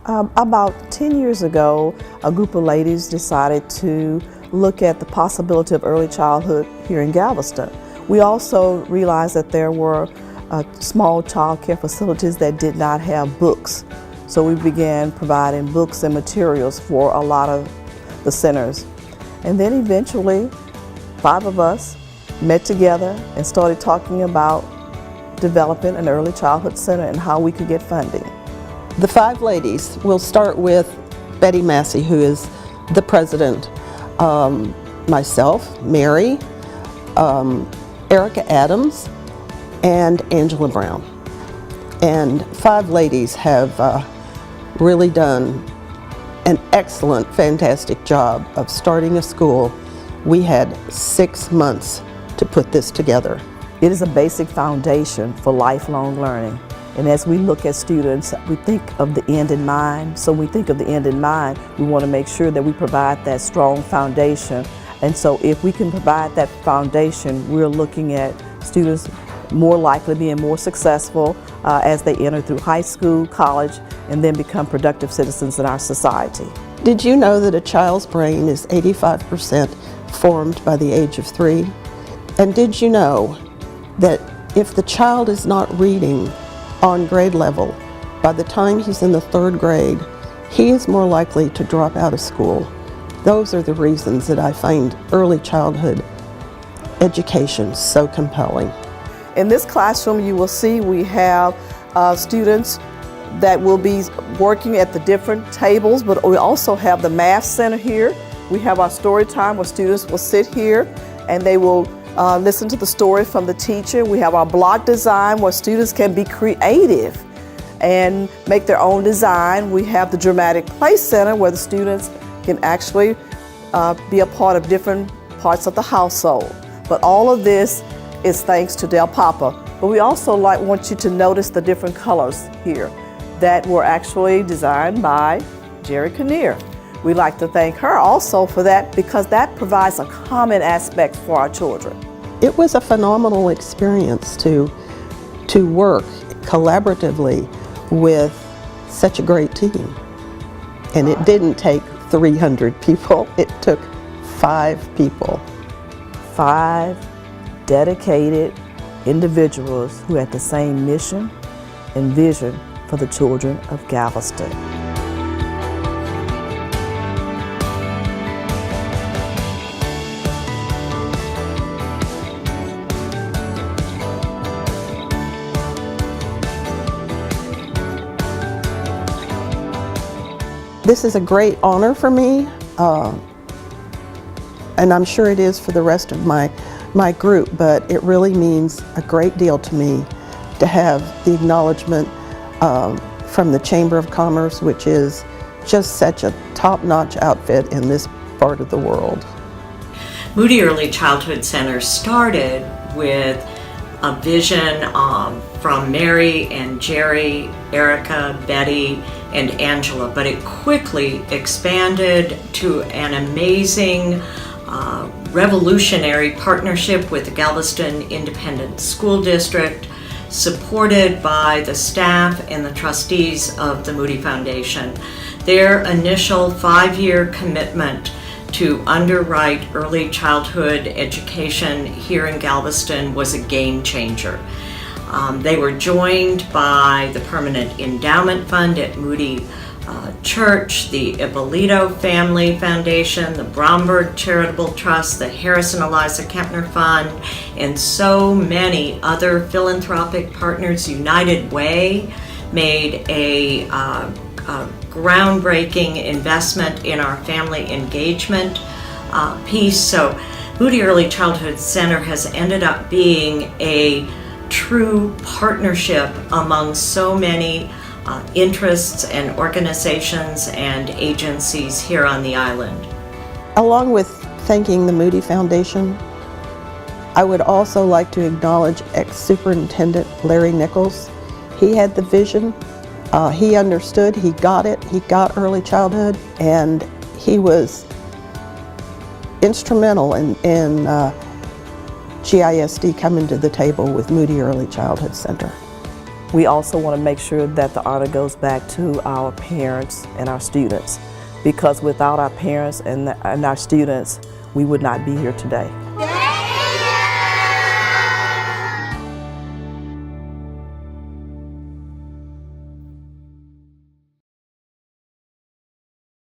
About 10 years ago, a group of ladies decided to look at the possibility of early childhood here in Galveston. We also realized that there were small child care facilities that did not have books. So we began providing books and materials for a lot of the centers. And then eventually, 5 of us met together and started talking about developing an early childhood center and how we could get funding. The 5 ladies, we'll start with Betty Massey, who is the president, myself, Mary, Erica Adams, and Angela Brown. And 5 ladies have really done an excellent, fantastic job of starting a school. We had 6 months to put this together. It is a basic foundation for lifelong learning. And as we look at students, we think of the end in mind. So when we think of the end in mind, we want to make sure that we provide that strong foundation. And so if we can provide that foundation, we're looking at students more likely being more successful as they enter through high school, college, and then become productive citizens in our society. Did you know that a child's brain is 85% formed by the age of 3? And did you know that if the child is not reading on grade level, by the time he's in the 3rd grade, he is more likely to drop out of school? Those are the reasons that I find early childhood education so compelling. In this classroom, you will see we have students that will be working at the different tables, but we also have the math center here. We have our story time where students will sit here and they will listen to the story from the teacher. We have our block design where students can be creative and make their own design. We have the dramatic play center where the students can actually be a part of different parts of the household. But all of this is thanks to Del Papa. But we also want you to notice the different colors here that were actually designed by Jerry Kinnear. We'd like to thank her also for that because that provides a common aspect for our children. It was a phenomenal experience to work collaboratively with such a great team. And it didn't take 300 people, it took 5 people. 5 dedicated individuals who had the same mission and vision for the children of Galveston. This is a great honor for me, and I'm sure it is for the rest of my group, but it really means a great deal to me to have the acknowledgement from the Chamber of Commerce, which is just such a top-notch outfit in this part of the world. Moody Early Childhood Center started with a vision from Mary and Jerry, Erica, Betty, and Angela, but it quickly expanded to an amazing revolutionary partnership with the Galveston Independent School District, supported by the staff and the trustees of the Moody Foundation. Their initial 5-year commitment to underwrite early childhood education here in Galveston was a game changer. They were joined by the Permanent Endowment Fund at Moody Church, the Ippolito Family Foundation, the Bromberg Charitable Trust, the Harris and Eliza Kempner Fund, and so many other philanthropic partners. United Way made a groundbreaking investment in our family engagement piece. So Moody Early Childhood Center has ended up being a true partnership among so many interests and organizations and agencies here on the island. Along with thanking the Moody Foundation, I would also like to acknowledge ex-superintendent Larry Nichols. He had the vision, he understood, he got it, he got early childhood, and he was instrumental in GISD coming to the table with Moody Early Childhood Center. We also want to make sure that the honor goes back to our parents and our students, because without our parents and our students, we would not be here today.